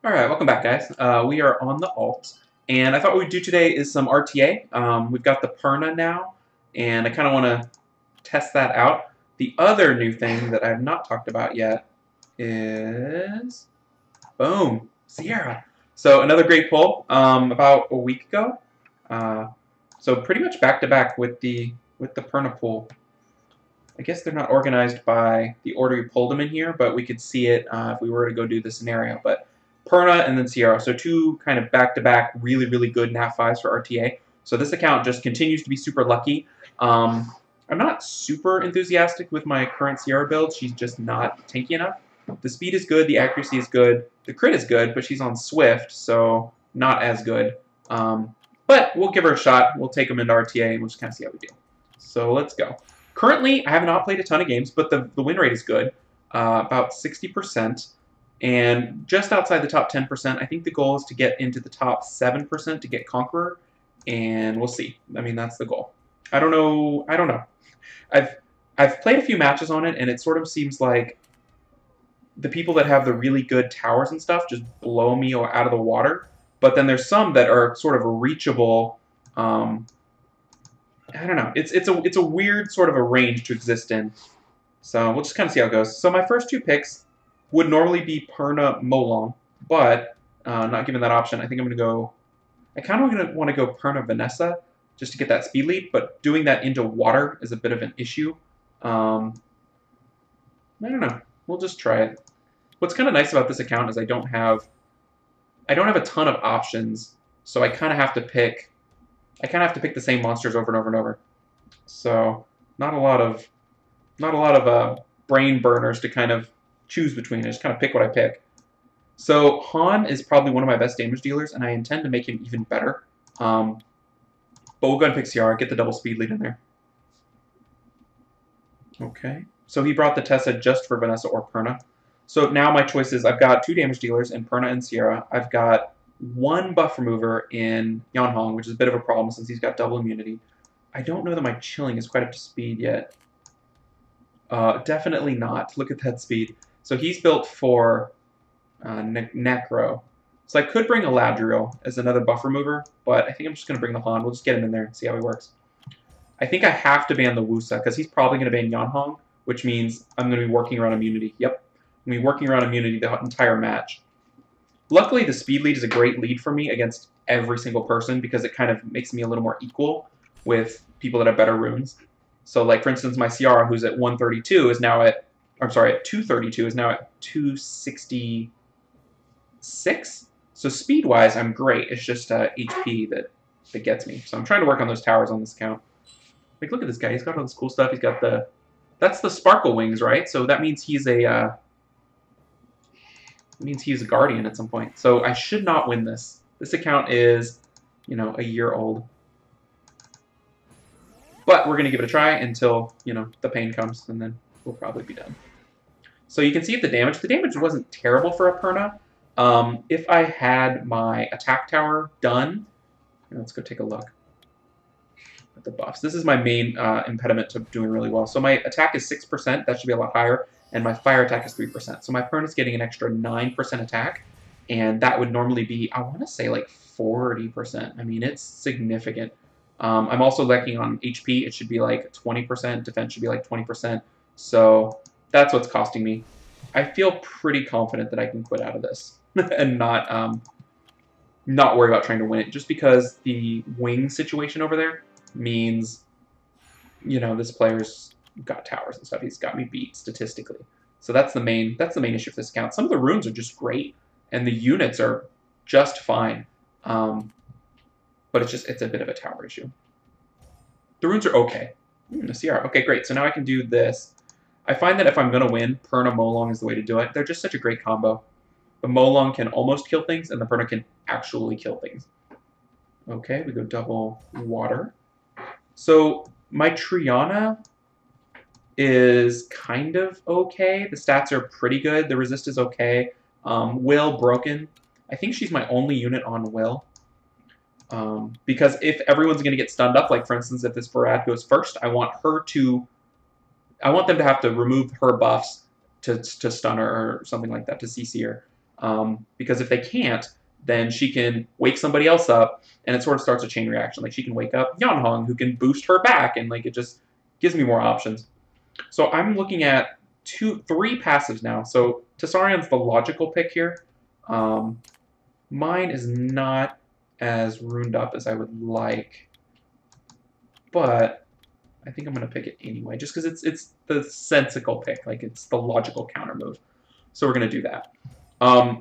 Alright, welcome back, guys. We are on the alt, and I thought what we'd do today is some RTA. We've got the Perna now, and I kind of want to test that out. The other new thing that I have not talked about yet is, boom, Sierra. So another great pull about a week ago. So pretty much back to back with the Perna pull. I guess they're not organized by the order you pulled them in here, but we could see it if we were to go do the scenario. But Perna and then Sierra, so two kind of back-to-back really, really good NAF 5s for RTA. So this account just continues to be super lucky. I'm not super enthusiastic with my current Sierra build. She's just not tanky enough. The speed is good, the accuracy is good, the crit is good, but she's on Swift, so not as good. But we'll give her a shot. We'll take them into RTA, and we'll just kind of see how we do. So let's go. Currently, I have not played a ton of games, but the win rate is good, about 60%, and just outside the top 10%. I think the goal is to get into the top 7% to get Conqueror, and we'll see. I mean, that's the goal. I don't know. I've played a few matches on it, and it sort of seems like the people that have the really good towers and stuff just blow me out of the water. But then there's some that are sort of reachable. I don't know. It's a weird sort of a range to exist in. So we'll just kind of see how it goes. So my first two picks would normally be Perna Molong, but not given that option, I think I'm going to go... I kind of want to go Perna Vanessa just to get that speed lead, but doing that into water is a bit of an issue. I don't know. We'll just try it. What's kind of nice about this account is I don't have a ton of options, so I kind of have to pick the same monsters over and over and over. So not a lot of brain burners to kind of choose between. I just kind of pick what I pick. So Han is probably one of my best damage dealers, and I intend to make him even better. But we'll go ahead and pick Ciara, get the double speed lead in there. Okay. So he brought the Tessa just for Vanessa or Perna. So now my choice is I've got two damage dealers in Perna and Sierra. I've got one buff remover in Yanhong, which is a bit of a problem since he's got double immunity. I don't know that my chilling is quite up to speed yet. Definitely not. Look at that speed. So he's built for Necro. So I could bring Eladriel as another buff remover, but I think I'm just going to bring the Han. We'll just get him in there and see how he works. I think I have to ban the Wusa, because he's probably going to ban Yanhong, which means I'm going to be working around immunity. Yep. I'm going to be working around immunity the entire match. Luckily, the speed lead is a great lead for me against every single person, because it kind of makes me a little more equal with people that have better runes. So, like, for instance, my Ciara, who's at 132, is now at... I'm sorry, at 232, is now at 266. So speed-wise, I'm great. It's just HP that gets me. So I'm trying to work on those towers on this account. Like, look at this guy. He's got all this cool stuff. He's got the... That's the sparkle wings, right? So that means he's a... guardian at some point. So I should not win this. This account is, you know, a year old. But we're going to give it a try until, you know, the pain comes, and then we'll probably be done. So you can see the damage. The damage wasn't terrible for a Perna. If I had my attack tower done, let's go take a look at the buffs. This is my main impediment to doing really well. So my attack is 6%. That should be a lot higher. And my fire attack is 3%. So my Perna's getting an extra 9% attack. And that would normally be, I want to say, like 40%. I mean, it's significant. I'm also lacking on HP. It should be like 20%. Defense should be like 20%. So that's what's costing me. I feel pretty confident that I can quit out of this and not worry about trying to win it. Just because the wing situation over there means, you know, this player's got towers and stuff. He's got me beat statistically. So that's the main issue for this account. Some of the runes are just great, and the units are just fine. But it's a bit of a tower issue. The runes are okay. The CR. Okay, great. So now I can do this. I find that if I'm going to win, Perna Molong is the way to do it. They're just such a great combo. The Molong can almost kill things, and the Perna can actually kill things. Okay, we go double water. So my Triana is kind of okay. The stats are pretty good. The resist is okay. Will broken. I think she's my only unit on Will. Because if everyone's going to get stunned up, like for instance, if this Farad goes first, I want them to have to remove her buffs to stun her or something like that, to CC her. Because if they can't, then she can wake somebody else up, and it sort of starts a chain reaction. Like she can wake up Yanhong, who can boost her back, and like it just gives me more options. So I'm looking at three passives now. So Tessarian's the logical pick here. Mine is not as runed up as I would like, but I think I'm going to pick it anyway, just because it's the sensical pick, like it's the logical counter move. So we're going to do that.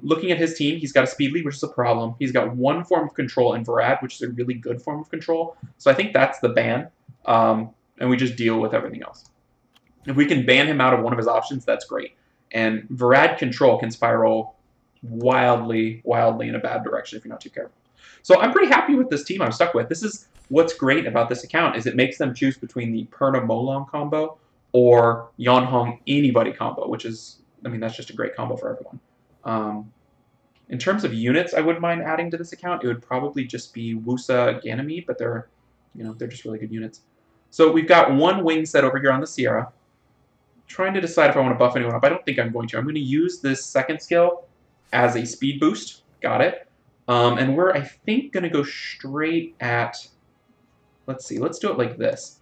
Looking at his team, he's got a speed lead, which is a problem. He's got one form of control in Varad, which is a really good form of control. So I think that's the ban, and we just deal with everything else. If we can ban him out of one of his options, that's great. And Varad control can spiral wildly in a bad direction if you're not too careful. So I'm pretty happy with this team I'm stuck with. This is what's great about this account is it makes them choose between the Perna Molong combo or Yanhong anybody combo, which is, I mean, that's just a great combo for everyone. In terms of units I wouldn't mind adding to this account, it would probably just be Wusa Ganymede, but they're just really good units. So we've got one wing set over here on the Sierra. Trying to decide if I want to buff anyone up. I don't think I'm going to. I'm going to use this second skill as a speed boost. Got it. And we're, I think, going to go straight at, let's see, let's do it like this.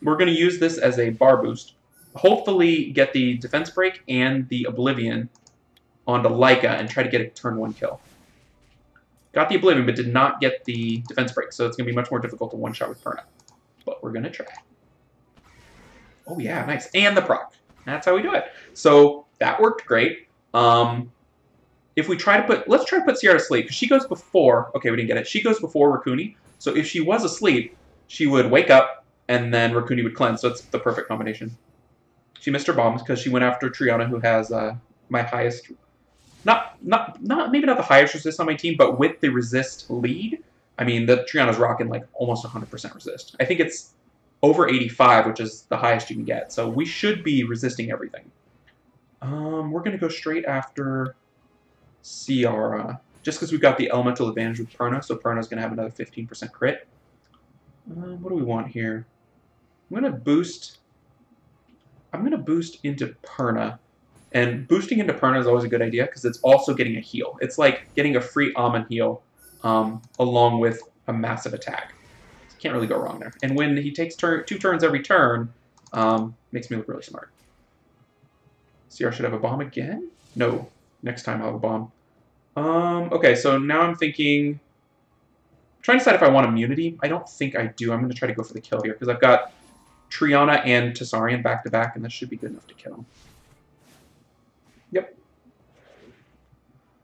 We're going to use this as a bar boost. Hopefully get the defense break and the Oblivion onto Leica and try to get a turn 1 kill. Got the Oblivion, but did not get the defense break, so it's going to be much more difficult to one-shot with Perna. But we're going to try. Oh yeah, nice. And the proc. That's how we do it. So that worked great. If we try to put, let's try to put Sierra to sleep, because she goes before, okay, we didn't get it. She goes before Raccoony. So if she was asleep, she would wake up, and then Raccoony would cleanse. So it's the perfect combination. She missed her bombs because she went after Triana, who has my highest, maybe not the highest resist on my team, but with the resist lead, I mean, the Triana's rocking like almost 100% resist. I think it's over 85, which is the highest you can get. So we should be resisting everything. We're going to go straight after Ciara, just because we've got the elemental advantage with Perna, so Perna's going to have another 15% crit. What do we want here? I'm going to boost into Perna, and boosting into Perna is always a good idea because it's also getting a heal. It's like getting a free Amun heal along with a massive attack. Can't really go wrong there. And when he takes 2 turns every turn, makes me look really smart. Ciara should have a bomb again? No. Next time I'll have a bomb. Okay, so now I'm thinking, trying to decide if I want immunity. I don't think I do. I'm going to try to go for the kill here because I've got Triana and Tessarian back to back, and this should be good enough to kill him. Yep.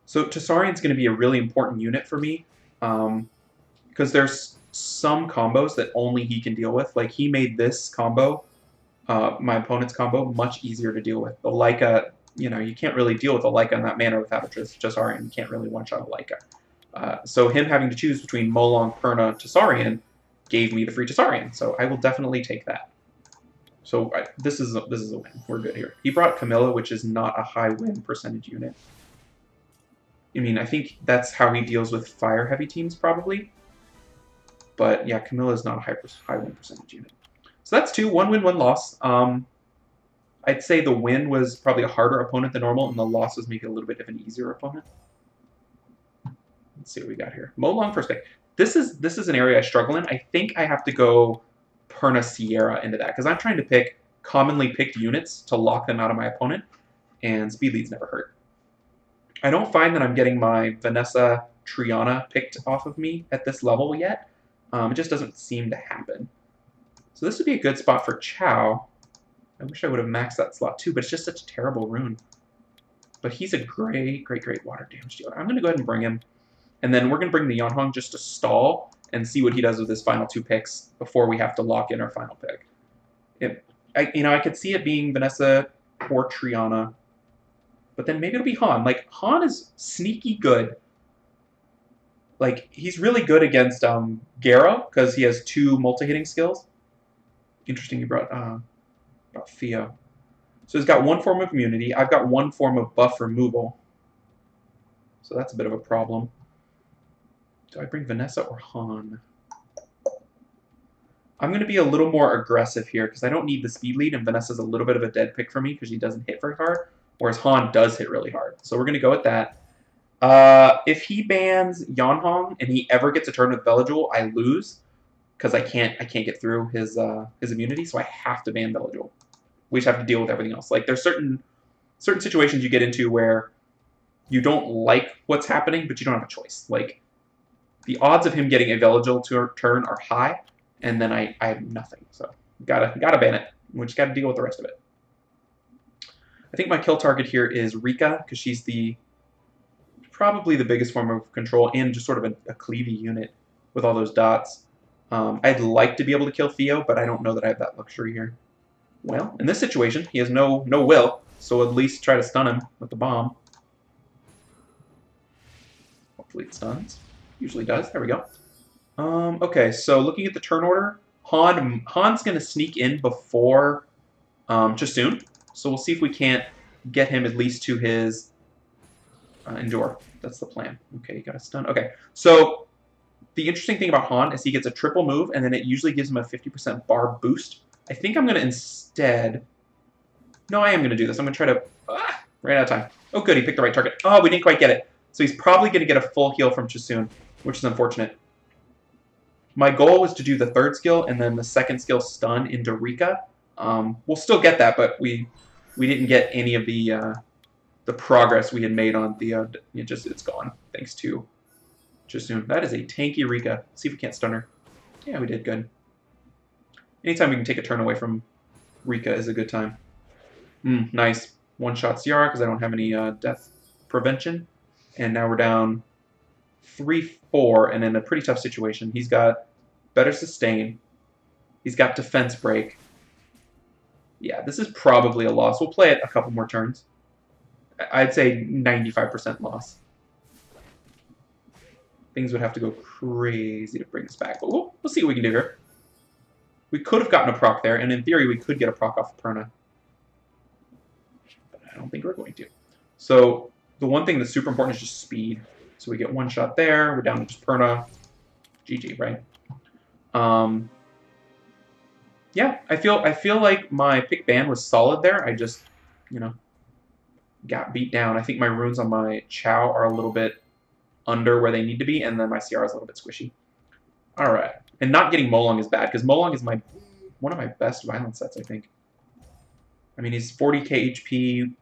So Tessarian's going to be a really important unit for me because there's some combos that only he can deal with. Like, he made this combo, my opponent's combo, much easier to deal with. The Leica, you can't really deal with a Leica in that manner without a Tessarian. You can't really one-shot a Leica. So him having to choose between Molong, Perna, Tessarian gave me the free Tessarian. So I will definitely take that. So this is a win. We're good here. He brought Camilla, which is not a high win percentage unit. I mean, I think that's how he deals with fire-heavy teams, probably. But yeah, Camilla is not a high win percentage unit. So that's 2, 1 win, 1 loss. I'd say the win was probably a harder opponent than normal, and the loss was maybe a little bit of an easier opponent. Let's see what we got here. Molong first pick. This is an area I struggle in. I think I have to go Perna Sierra into that, because I'm trying to pick commonly picked units to lock them out of my opponent, and speed leads never hurt. I don't find that I'm getting my Vanessa Triana picked off of me at this level yet. It just doesn't seem to happen. So this would be a good spot for Chow. I wish I would have maxed that slot too, but it's just such a terrible rune. But he's a great water damage dealer. I'm going to go ahead and bring him. And then we're going to bring the Yanhong just to stall and see what he does with his final 2 picks before we have to lock in our final pick. I could see it being Vanessa or Triana. But then maybe it'll be Han. Like, Han is sneaky good. Like, he's really good against Garo, because he has 2 multi-hitting skills. Interesting you brought Theo. So he's got 1 form of immunity. I've got 1 form of buff removal. So that's a bit of a problem. Do I bring Vanessa or Han? I'm going to be a little more aggressive here, because I don't need the speed lead, and Vanessa's a little bit of a dead pick for me, because she doesn't hit very hard, whereas Han does hit really hard. So we're going to go with that. If he bans Yanhong and he ever gets a turn with Bellijoul, I lose because I can't get through his immunity, so I have to ban Bellijoul. We just have to deal with everything else. Like there's certain situations you get into where you don't like what's happening, but you don't have a choice. Like the odds of him getting a Bellijoul turn are high, and then I have nothing. So gotta ban it. We just gotta deal with the rest of it. I think my kill target here is Rika because she's probably the biggest form of control and just sort of a cleavy unit with all those dots. I'd like to be able to kill Theo, but I don't know that I have that luxury here. Well, in this situation, he has no will, so at least try to stun him with the bomb. Hopefully it stuns. Usually does. There we go. Okay, so looking at the turn order, Han's going to sneak in before Chasun, so we'll see if we can't get him at least to his Endure. That's the plan. Okay, you got a stun. Okay, so the interesting thing about Han is he gets a triple move, and then it usually gives him a 50% bar boost. I think I'm going to instead... No, I am going to do this. I'm going to try to... ran out of time. Oh, good, he picked the right target. Oh, we didn't quite get it. So he's probably going to get a full heal from Chasun, which is unfortunate. My goal was to do the third skill, and then the second skill stun into Rika. We'll still get that, but we didn't get any of the progress we had made on the... it's gone, thanks to Chasun. That is a tanky Rika. Let's see if we can't stun her. Yeah, we did good. Anytime we can take a turn away from Rika is a good time. Nice. One-shot Ciara because I don't have any death prevention. And now we're down 3-4 and in a pretty tough situation. He's got better sustain. He's got defense break. Yeah, this is probably a loss. We'll play it a couple more turns. I'd say 95% loss. Things would have to go crazy to bring us back. But we'll see what we can do here. We could have gotten a proc there, and in theory, we could get a proc off of Perna. But I don't think we're going to. So the one thing that's super important is just speed. So we get one shot there. We're down to just Perna. GG, right? Yeah, I feel like my pick ban was solid there. I just, got beat down. I think my runes on my Chow are a little bit under where they need to be, and then my CR is a little bit squishy. All right. And not getting Molong is bad, because Molong is one of my best violence sets, I think. I mean, he's 40k HP,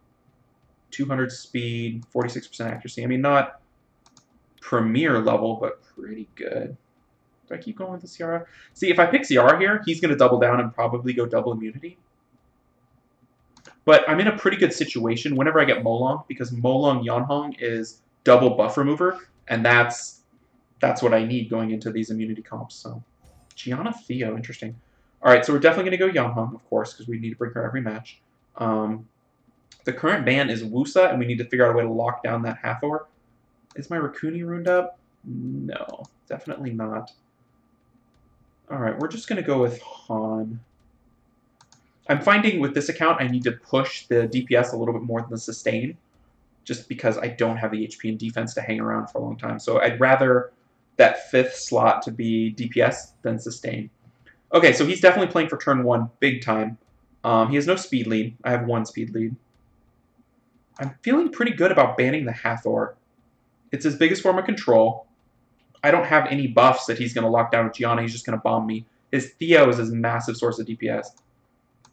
200 speed, 46% accuracy. I mean, not premier level, but pretty good. Do I keep going with the Ciara? See, if I pick Ciara here, he's going to double down and probably go double immunity. But I'm in a pretty good situation whenever I get Molong, because Molong Yanhong is double buff remover, and that's what I need going into these immunity comps. So, Gianna Theo, interesting. All right, so we're definitely going to go Yanhong, of course, because we need to bring her every match. The current ban is Wusa, and we need to figure out a way to lock down that half-hour. Is my Rakuni runed up? No, definitely not. All right, we're just going to go with Han. I'm finding with this account I need to push the DPS a little bit more than the sustain, just because I don't have the HP and defense to hang around for a long time. So I'd rather that 5th slot to be DPS than sustain. Okay, so he's definitely playing for turn 1 big time. He has no speed lead. I have 1 speed lead. I'm feeling pretty good about banning the Hathor. It's his biggest form of control. I don't have any buffs that he's going to lock down with Gianna. He's just going to bomb me. His Theo is his massive source of DPS.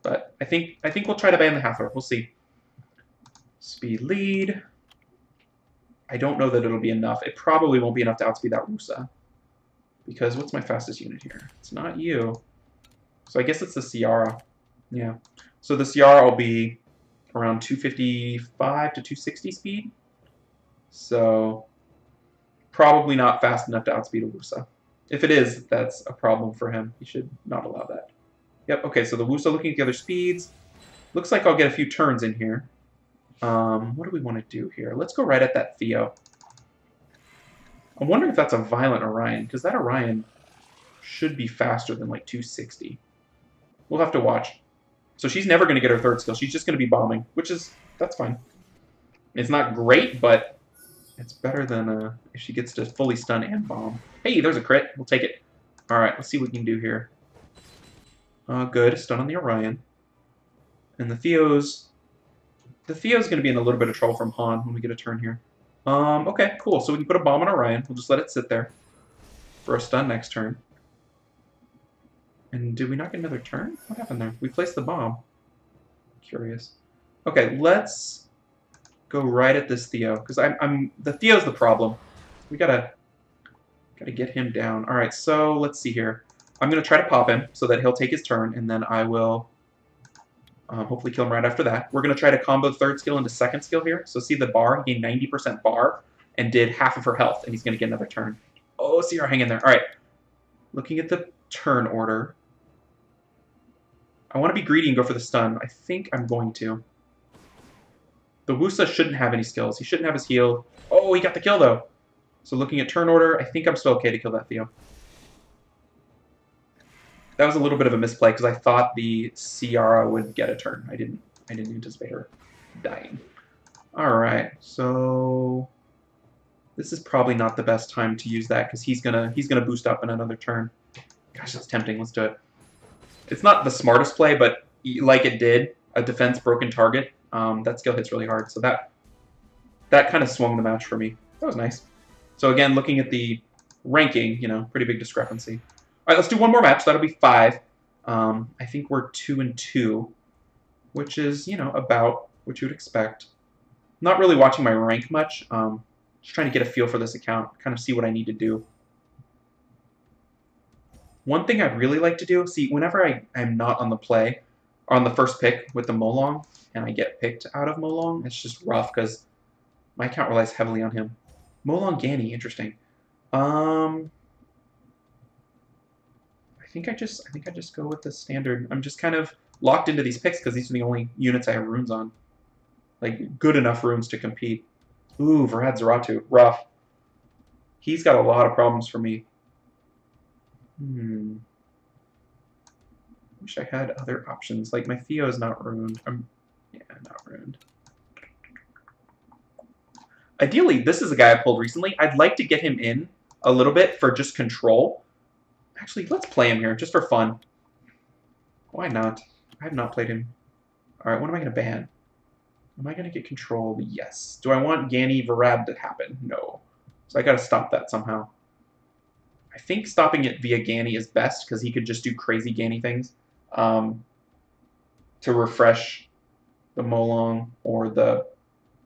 But I think we'll try to ban the Hathor. We'll see. Speed lead. I don't know that it'll be enough. It probably won't be enough to outspeed that Rusa. Because what's my fastest unit here? It's not you. So I guess it's the Ciara. Yeah. So the Ciara will be around 255 to 260 speed. So probably not fast enough to outspeed a Wusa. If it is, that's a problem for him. He should not allow that. Yep, okay, so the Wusa looking at the other speeds. Looks like I'll get a few turns in here. What do we want to do here? Let's go right at that Theo. I'm wondering if that's a Violent Orion, because that Orion should be faster than like 260. We'll have to watch. So she's never going to get her 3rd skill. She's just going to be bombing, that's fine. It's not great, but it's better than if she gets to fully stun and bomb. Hey, there's a crit. We'll take it. All right, let's see what we can do here. Good, stun on the Orion. And the Theo's going to be in a little bit of trouble from Han when we get a turn here. Okay, cool. So we can put a bomb on Orion. We'll just let it sit there for a stun next turn. And did we not get another turn? What happened there? We placed the bomb. Curious. Okay, let's go right at this Theo, because the Theo's the problem. We gotta get him down. All right, so let's see here. I'm gonna try to pop him so that he'll take his turn, and then I will hopefully kill him right after that. We're gonna try to combo third skill into second skill here. So see the bar, he gained 90% bar and did half of her health, and he's gonna get another turn. Oh, Sierra, hang in there. All right, looking at the turn order. I want to be greedy and go for the stun. I think I'm going to. The Wusa shouldn't have any skills. He shouldn't have his heal. Oh, he got the kill, though. So looking at turn order, I think I'm still okay to kill that Theo. That was a little bit of a misplay because I thought the Ciara would get a turn. I didn't anticipate her dying. All right, so this is probably not the best time to use that because he's gonna boost up in another turn. Gosh, that's tempting. Let's do it. It's not the smartest play, but like it did, a defense broken target, that skill hits really hard. So that kind of swung the match for me. That was nice. So again, looking at the ranking, you know, pretty big discrepancy. All right, let's do one more match. That'll be 5. I think we're 2-2, which is, you know, about what you would expect. Not really watching my rank much. Just trying to get a feel for this account, kind of see what I need to do. One thing I'd really like to do, see, whenever I'm not on the play, or on the first pick with the Molong, and I get picked out of Molong, it's just rough because my account relies heavily on him. Molong Gani, interesting. I think I just go with the standard. I'm just kind of locked into these picks because these are the only units I have runes on. Like, good enough runes to compete. Ooh, Verad Zaratu, rough. He's got a lot of problems for me. Wish I had other options. Like, my Theo is not ruined. Yeah, not ruined. Ideally, this is a guy I pulled recently. I'd like to get him in a little bit for just control. Actually, let's play him here, just for fun. Why not? I have not played him. Alright, what am I going to ban? Am I going to get control? Yes. Do I want Gani Varad to happen? No. So I got to stop that somehow. I think stopping it via Gani is best, because he could just do crazy Gani things to refresh the Molong or the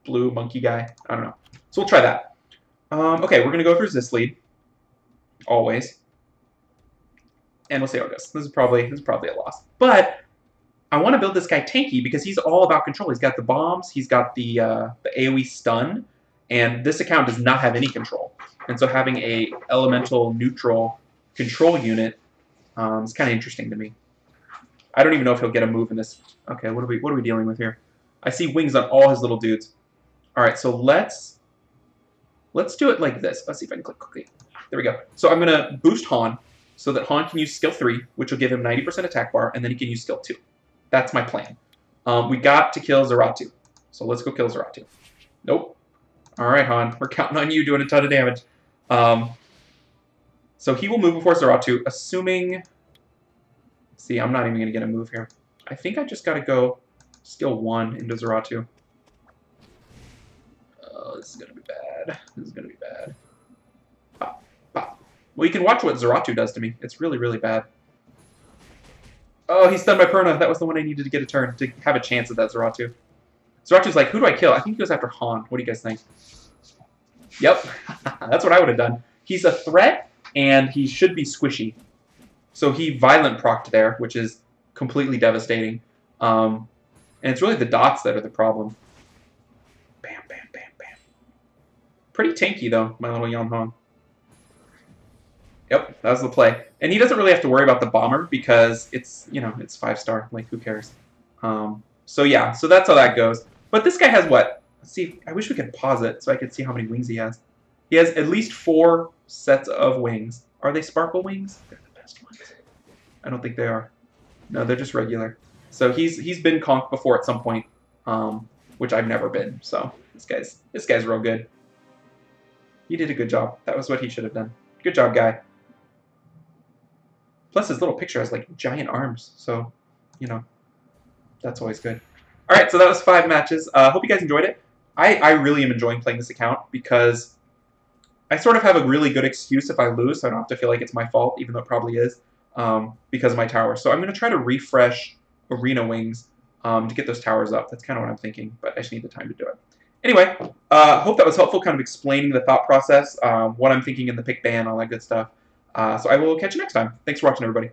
blue monkey guy. I don't know. So we'll try that. Okay, we're going to go through this lead. Always. And we'll see how it goes. This is probably a loss. But I want to build this guy tanky because he's all about control. He's got the bombs, he's got the AoE stun, and this account does not have any control. And so having a elemental neutral control unit is kind of interesting to me. I don't even know if he'll get a move in this. Okay, what are we dealing with here? I see wings on all his little dudes. All right, so let's do it like this. Let's see if I can click quickly. There we go. So I'm gonna boost Han so that Han can use skill 3, which will give him 90% attack bar, and then he can use skill 2. That's my plan. We got to kill Zaratu. So let's go kill Zaratu. Nope. All right, Han. We're counting on you doing a ton of damage. So he will move before Zaratu, assuming... See, I'm not even going to get a move here. I think I just got to go skill 1 into Zaratu. Oh, this is going to be bad. This is going to be bad. Pop, pop. Well, you can watch what Zaratu does to me. It's really, really bad. Oh, he stunned my Perna. That was the one I needed to get a turn, to have a chance at that Zaratu. Zaratu's like, who do I kill? I think he goes after Han. What do you guys think? Yep. That's what I would have done. He's a threat, and he should be squishy. So he violent procced there, which is completely devastating. And it's really the dots that are the problem. Bam, bam, bam, bam. Pretty tanky, though, my little Yon Han. Yep, that was the play. And he doesn't really have to worry about the bomber because it's, you know, it's 5-star. Like, who cares? So yeah, so that's how that goes. But this guy has what? Let's see. I wish we could pause it so I could see how many wings he has. He has at least 4 sets of wings. Are they sparkle wings? They're the best ones. I don't think they are. No, they're just regular. So he's been CONQ before at some point, which I've never been. So this guy's real good. He did a good job. That was what he should have done. Good job, guy. Plus, his little picture has, like, giant arms. So, you know, that's always good. All right, so that was 5 matches. Hope you guys enjoyed it. I really am enjoying playing this account because I sort of have a really good excuse if I lose, so I don't have to feel like it's my fault, even though it probably is, because of my tower. So I'm going to try to refresh Arena Wings to get those towers up. That's kind of what I'm thinking, but I just need the time to do it. Anyway, hope that was helpful, kind of explaining the thought process, what I'm thinking in the pick ban, all that good stuff. So I will catch you next time. Thanks for watching, everybody.